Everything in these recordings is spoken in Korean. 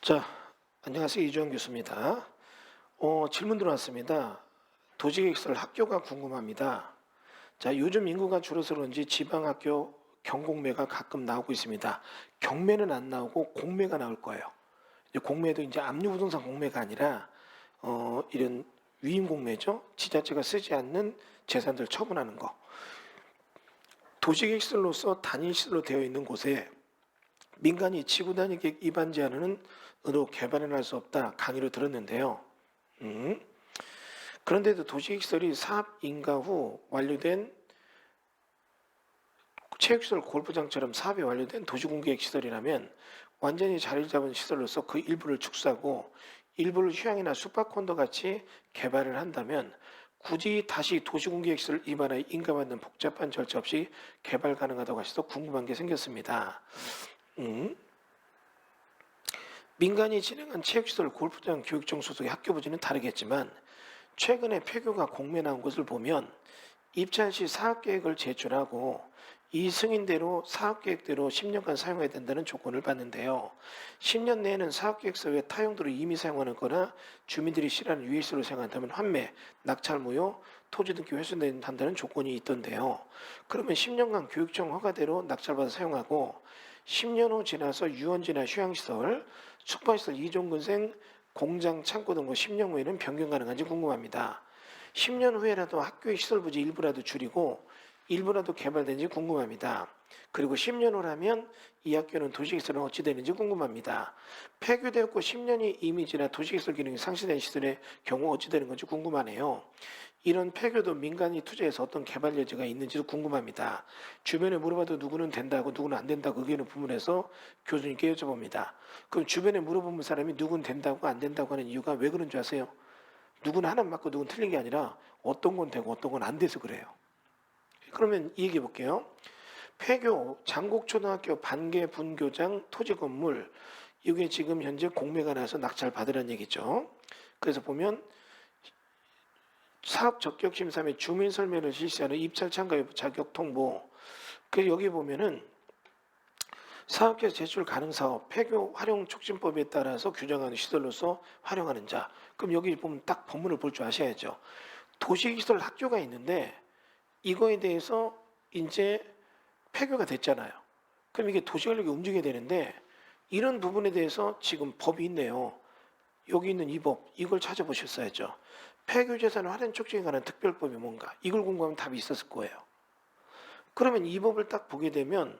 자, 안녕하세요. 이주영 교수입니다. 질문 들어왔습니다. 도시계획설 학교가 궁금합니다. 자, 요즘 인구가 줄어서 그런지 지방학교 경공매가 가끔 나오고 있습니다. 경매는 안 나오고 공매가 나올 거예요. 이제 공매도 이제 압류부동산 공매가 아니라 이런 위임 공매죠. 지자체가 쓰지 않는 재산들 처분하는 거. 도시계획설로서 단일시설로 되어 있는 곳에 민간이 지구단위 계획 위반 제한은 으로 개발을 할 수 없다 강의로 들었는데요. 그런데도 도시시설이 사업 인가 후 완료된 체육시설 골프장처럼 사업이 완료된 도시공계획 시설이라면 완전히 자리를 잡은 시설로서 그 일부를 축소하고 일부를 휴양이나 숙박콘도 같이 개발을 한다면 굳이 다시 도시공계획 시설 위반에 인가받는 복잡한 절차 없이 개발 가능하다고 하셔서 궁금한 게 생겼습니다. 민간이 진행한 체육시설, 골프장, 교육청 소속의 학교 부지는 다르겠지만 최근에 폐교가 공매 나온 것을 보면 입찰 시 사업계획을 제출하고 이 승인대로 사업계획대로 10년간 사용해야 된다는 조건을 받는데요. 10년 내에는 사업계획서 외 타용도로 이미 사용하는 거나 주민들이 싫어하는 유해시설로 사용한다면 환매, 낙찰무효, 토지 등기 훼손된다는 조건이 있던데요. 그러면 10년간 교육청 허가대로 낙찰받아 사용하고 10년 후 지나서 유원지나 휴양시설, 숙박시설, 이종근생, 공장, 창고 등 10년 후에는 변경 가능한지 궁금합니다. 10년 후에라도 학교의 시설 부지 일부라도 줄이고 일부라도 개발되는지 궁금합니다. 그리고 10년 후라면 이 학교는 도시시설은 어찌 되는지 궁금합니다. 폐교되었고 10년이 이미 지나 도시시설 기능이 상실된 시설의 경우 어찌 되는 건지 궁금하네요. 이런 폐교도 민간이 투자해서 어떤 개발 여지가 있는지도 궁금합니다. 주변에 물어봐도 누구는 된다고 누구는 안 된다고 의견을 부문해서 교수님께 여쭤봅니다. 그럼 주변에 물어보는 사람이 누구는 된다고 안 된다고 하는 이유가 왜 그런 줄 아세요? 누구는 하나 맞고 누구는 틀린 게 아니라 어떤 건 되고 어떤 건 안 돼서 그래요. 그러면 이 얘기해 볼게요. 폐교, 장곡초등학교 반개 분교장 토지 건물 이게 지금 현재 공매가 나서 낙찰 받으라는 얘기죠. 그래서 보면 사업 적격 심사 및 주민 설명을 실시하는 입찰 참가 여부 자격 통보. 그 여기 보면은 사업계획 제출 가능 사업 폐교 활용 촉진법에 따라서 규정하는 시설로서 활용하는 자. 그럼 여기 보면 딱 본문을 볼 줄 아셔야죠. 도시시설 학교가 있는데 이거에 대해서 이제 폐교가 됐잖아요. 그럼 이게 도시관리가 움직여야 되는데 이런 부분에 대해서 지금 법이 있네요. 여기 있는 이 법, 이걸 찾아보셨어야죠. 폐교재산 활용 촉진에 관한 특별법이 뭔가 이걸 궁금하면 답이 있었을 거예요. 그러면 이 법을 딱 보게 되면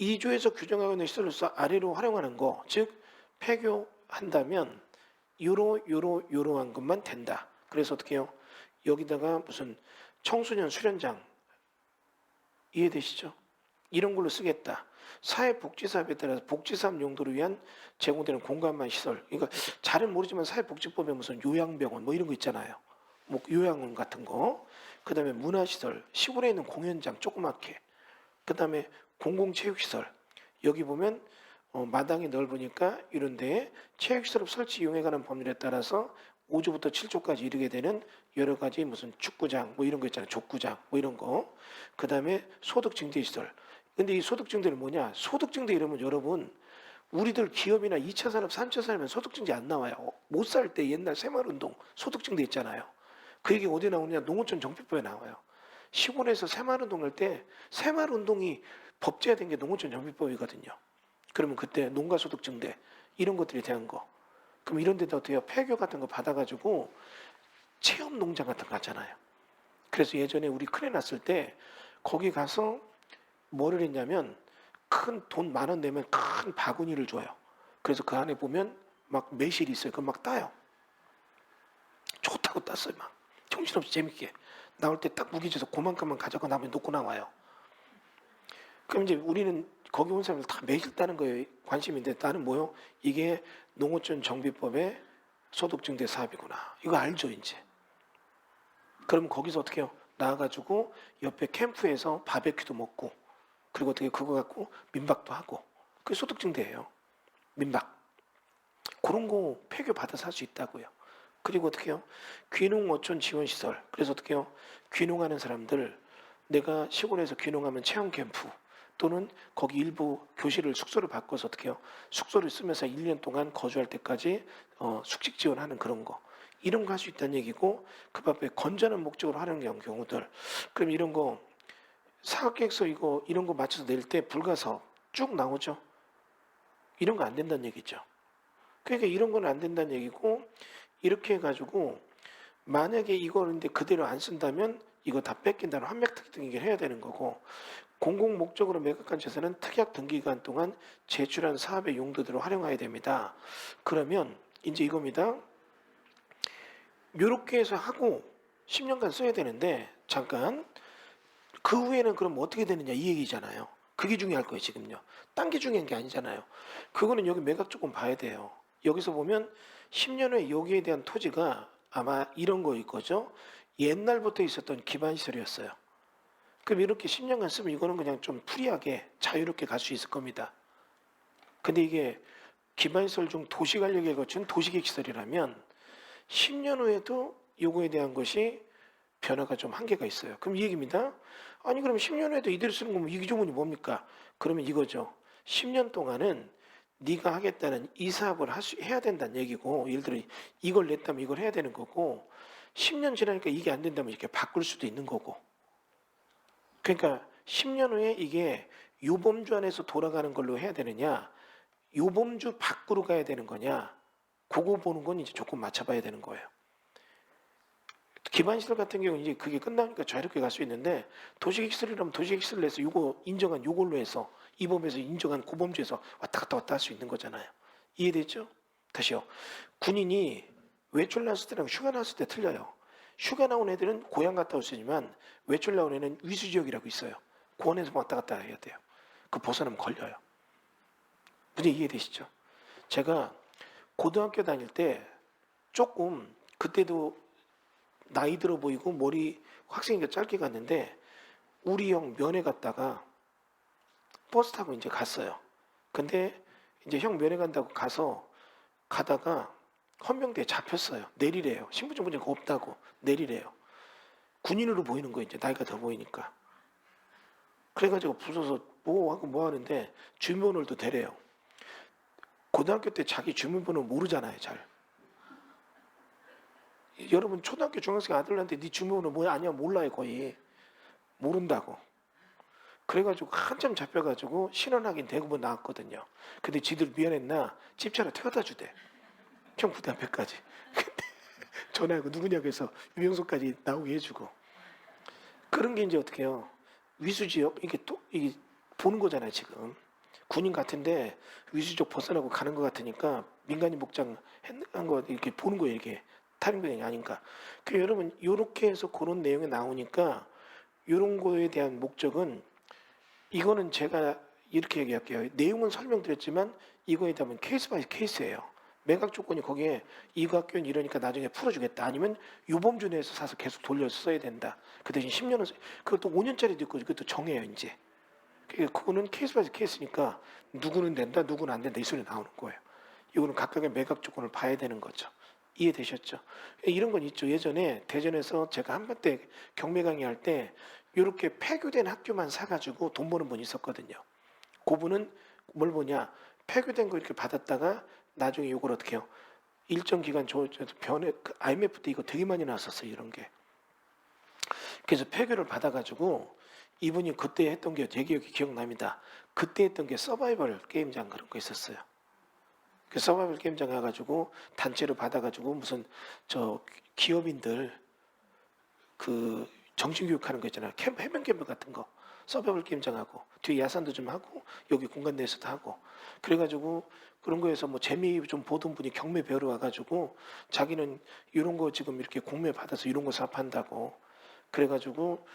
2조에서 규정하고 있는 시설로서 아래로 활용하는 거, 즉 폐교한다면 요러한 것만 된다. 그래서 어떻게 해요? 여기다가 무슨 청소년 수련장 이해되시죠? 이런 걸로 쓰겠다. 사회복지사업에 따라서 복지사업 용도를 위한 제공되는 공간만 시설. 그러니까 잘은 모르지만 사회복지법에 무슨 요양병원 뭐 이런 거 있잖아요. 뭐 요양원 같은 거. 그다음에 문화시설, 시골에 있는 공연장 조그맣게. 그다음에 공공체육시설. 여기 보면 마당이 넓으니까 이런 데에 체육시설 설치 이용에 관한 법률에 따라서 5조부터 7조까지 이르게 되는 여러 가지 무슨 축구장 뭐 이런 거 있잖아요. 족구장 뭐 이런 거. 그다음에 소득증대시설. 근데 이 소득증대는 뭐냐? 소득증대 이러면 여러분 우리들 기업이나 2차 산업, 3차 산업은 소득증대 안 나와요. 못 살 때 옛날 새마을운동 소득증대 있잖아요. 그 얘기 어디 나오느냐? 농어촌 정비법에 나와요. 시골에서 새마을운동 할 때 새마을운동이 법제화된 게 농어촌 정비법이거든요. 그러면 그때 농가소득증대 이런 것들이 대한 거. 그럼 이런 데다 어떻게 해요? 폐교 같은 거 받아가지고 체험 농장 같은 거 하잖아요. 그래서 예전에 우리 큰애 났을 때 거기 가서 뭐를 했냐면 큰 돈 10,000원 내면 큰 바구니를 줘요. 그래서 그 안에 보면 막 매실이 있어요. 그럼 막 따요. 좋다고 땄어요. 막 정신없이 재밌게. 나올 때 딱 무게져서 그만큼만 가져가 나면 놓고 나와요. 그럼 이제 우리는 거기 온 사람들 다 매실 따는 거에 관심인데 나는 뭐요? 이게 농어촌 정비법의 소득증대 사업이구나. 이거 알죠 이제. 그럼 거기서 어떻게 해요? 나와가지고 옆에 캠프에서 바베큐도 먹고 그리고 어떻게 그거 갖고 민박도 하고 그게 소득증대예요. 민박. 그런 거 폐교 받아서 할 수 있다고요. 그리고 어떻게 해요? 귀농어촌 지원시설. 그래서 어떻게 해요? 귀농하는 사람들 내가 시골에서 귀농하면 체험 캠프 또는 거기 일부 교실을 숙소를 바꿔서 어떻게 해요? 숙소를 쓰면서 1년 동안 거주할 때까지 숙식 지원하는 그런 거. 이런 거 할 수 있다는 얘기고 그 밖에 건전한 목적으로 하는 경우들. 그럼 이런 거 사업계획서 이런 거 맞춰서 낼 때 불가사업 쭉 나오죠. 이런 거 안 된다는 얘기죠. 그러니까 이런 건 안 된다는 얘기고 이렇게 해가지고 만약에 이걸 근데 그대로 안 쓴다면 이거 다 뺏긴다는 환매특 등기를 해야 되는 거고 공공 목적으로 매각한 재산은 특약 등기기간 동안 제출한 사업의 용도대로 활용해야 됩니다. 그러면 이제 이겁니다. 요렇게 해서 하고 10년간 써야 되는데 잠깐 그 후에는 그럼 어떻게 되느냐 이 얘기잖아요. 그게 중요할 거예요 지금요. 딴 게 중요한 게 아니잖아요. 그거는 여기 매각 조건 봐야 돼요. 여기서 보면 10년 후에 여기에 대한 토지가 아마 이런 거일 거죠. 옛날부터 있었던 기반시설이었어요. 그럼 이렇게 10년간 쓰면 이거는 그냥 좀 프리하게 자유롭게 갈 수 있을 겁니다. 근데 이게 기반시설 중 도시관리에 거친 도시계획시설이라면 10년 후에도 요거에 대한 것이 변화가 좀 한계가 있어요. 그럼 이 얘기입니다. 아니 그럼 10년 후에도 이대로 쓰는 거면 이 조건이 뭡니까? 그러면 이거죠. 10년 동안은 네가 하겠다는 이 사업을 해야 된다는 얘기고 예를 들어 이걸 냈다면 이걸 해야 되는 거고 10년 지나니까 이게 안 된다면 이렇게 바꿀 수도 있는 거고 그러니까 10년 후에 이게 요범주 안에서 돌아가는 걸로 해야 되느냐 요범주 밖으로 가야 되는 거냐 그거 보는 건 이제 조금 맞춰봐야 되는 거예요. 기반시설 같은 경우는 이제 그게 끝나니까 자유롭게 갈 수 있는데 도시계획시설이라면 도시계획시설 내서 요거 인정한 요걸로 해서 이 법에서 인정한 고범주에서 왔다 갔다 할 수 있는 거잖아요. 이해됐죠? 다시요. 군인이 외출 나왔을 때랑 휴가 나왔을 때 틀려요. 휴가 나온 애들은 고향 갔다 올 수 있지만 외출 나온 애는 위수지역이라고 있어요. 고원에서 왔다 갔다 해야 돼요. 그 벗어나면 걸려요. 문제 이해되시죠? 제가 고등학교 다닐 때 조금 그때도 나이 들어 보이고 머리 학생이니까 짧게 갔는데 우리 형 면회 갔다가 버스 타고 이제 갔어요. 근데 이제 형 면회 간다고 가다가 헌병대에 잡혔어요. 내리래요. 신분증 문제가 없다고 내리래요. 군인으로 보이는 거예요. 이제 나이가 더 보이니까. 그래가지고 부서서 뭐 하고 뭐 하는데 주민번호를 대래요. 고등학교 때 자기 주민번호 모르잖아요. 잘. 여러분 초등학교 중학생 아들한테 네 주민번호 뭐야 아니야 몰라요 거의 모른다고 그래가지고 한참 잡혀가지고 신원확인 대구번 나왔거든요. 근데 지들 미안했나 집차로 태워다 주대 형 부대 앞에까지. 근데 전화하고 누구냐고 해서 유명소까지 나오게 해주고 그런 게 이제 어떻게 해요 위수지역 이게 보는 거잖아요. 지금 군인 같은데 위수지역 벗어나고 가는 것 같으니까 민간인 복장 한 거 이렇게 보는 거예요. 이게 탈인병이 아닌가. 그 여러분 이렇게 해서 그런 내용이 나오니까 이런 거에 대한 목적은 이거는 제가 이렇게 얘기할게요. 내용은 설명드렸지만 이거에 대한 케이스 바이 케이스예요. 매각 조건이 거기에 이거 학교는 이러니까 나중에 풀어주겠다. 아니면 유범주 내에서 사서 계속 돌려서 써야 된다. 그 대신 10년은 그것도 5년짜리도 있고 그것도 정해요 이제. 그거는 케이스 바이 케이스니까 누구는 된다, 누구는 안 된다 이 소리 나오는 거예요. 이거는 각각의 매각 조건을 봐야 되는 거죠. 이해되셨죠? 이런 건 있죠. 예전에 대전에서 제가 한번때 경매 강의할 때 이렇게 폐교된 학교만 사가지고 돈 버는 분이 있었거든요. 그분은 뭘 보냐? 폐교된 거 이렇게 받았다가 나중에 이걸 어떻게 해요? 일정 기간 변해 IMF 때 이거 되게 많이 나왔었어요. 이런 게. 그래서 폐교를 받아가지고 이분이 그때 했던 게 되게 기억납니다. 그때 했던 게 서바이벌 게임장 그런 거 있었어요. 그 서바이벌 게임장 가가지고 단체로 받아가지고 무슨 저 기업인들 그 정신교육하는 거 있잖아요. 해변 캠프 같은 거 서바이벌 게임장하고 뒤에 야산도 좀 하고 여기 공간 내에서도 하고 그래가지고 그런 거에서 뭐 재미 좀 보던 분이 경매 배우러 와가지고 자기는 이런 거 지금 이렇게 공매 받아서 이런 거 사업한다고 그래가지고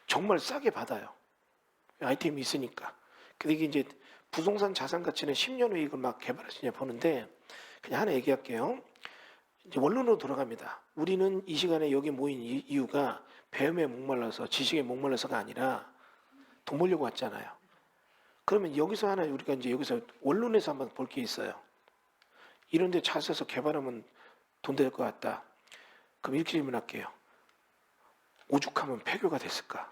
정말 싸게 받아요. 아이템이 있으니까. 근데 이게 이제 부동산 자산 가치는 10년 후에 이걸 막 개발하시냐 보는데 그냥 하나 얘기할게요. 이제 원론으로 돌아갑니다. 우리는 이 시간에 여기 모인 이유가 배움에 목말라서 지식에 목말라서가 아니라 돈 벌려고 왔잖아요. 그러면 여기서 하나 우리가 이제 여기서 원론에서 한번 볼 게 있어요. 이런데 차 사서 개발하면 돈 될 것 같다. 그럼 이렇게 질문할게요. 오죽하면 폐교가 됐을까?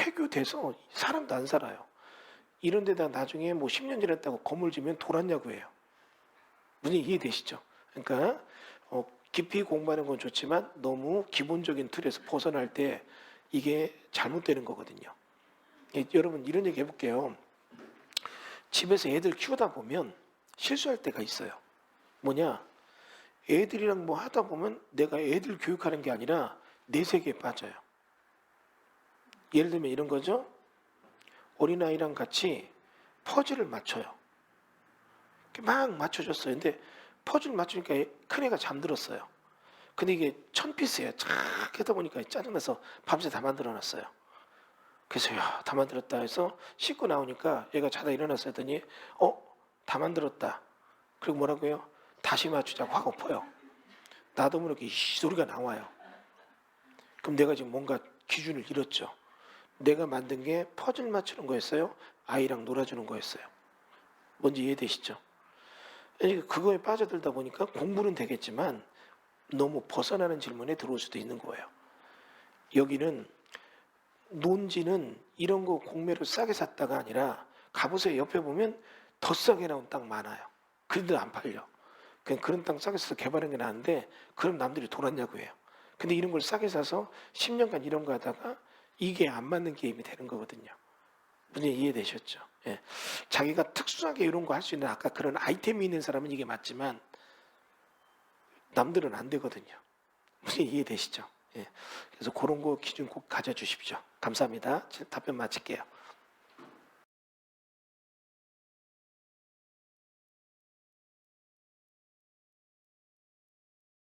폐교돼서 사람도 안 살아요. 이런 데다 나중에 뭐 10년 지났다고 건물 지면 돌았냐고 해요. 무슨 이해되시죠? 그러니까 깊이 공부하는 건 좋지만 너무 기본적인 틀에서 벗어날 때 이게 잘못되는 거거든요. 여러분 이런 얘기 해볼게요. 집에서 애들 키우다 보면 실수할 때가 있어요. 뭐냐? 애들이랑 뭐 하다 보면 내가 애들 교육하는 게 아니라 내 세계에 빠져요. 예를 들면 이런 거죠. 어린아이랑 같이 퍼즐을 맞춰요. 막 맞춰줬어요. 근데 퍼즐 맞추니까 큰애가 잠들었어요. 근데 이게 1000피스예요. 쫙 하다 보니까 짜증나서 밤새 다 만들어놨어요. 그래서 다 만들었다 해서 씻고 나오니까 얘가 자다 일어났어 했더니 다 만들었다. 그리고 뭐라고요? 다시 맞추자고 확 엎어요. 나도 모르게 이 소리가 나와요. 그럼 내가 지금 뭔가 기준을 잃었죠. 내가 만든 게 퍼즐 맞추는 거였어요? 아이랑 놀아주는 거였어요? 뭔지 이해되시죠? 그러니까 그거에 빠져들다 보니까 공부는 되겠지만 너무 벗어나는 질문에 들어올 수도 있는 거예요. 여기는 논지는 이런 거 공매로 싸게 샀다가 아니라 가보세요. 옆에 보면 더 싸게 나온 땅 많아요. 그런데 안 팔려. 그냥 그런 땅 싸게 사서 개발한 게 나은데 그럼 남들이 돌았냐고 해요. 근데 이런 걸 싸게 사서 10년간 이런 거 하다가 이게 안 맞는 게임이 되는 거거든요. 무슨 이해되셨죠? 예. 자기가 특수하게 이런 거 할 수 있는 아까 그런 아이템이 있는 사람은 이게 맞지만 남들은 안 되거든요. 무슨 이해되시죠? 예. 그래서 그런 거 기준 꼭 가져주십시오. 감사합니다. 답변 마칠게요.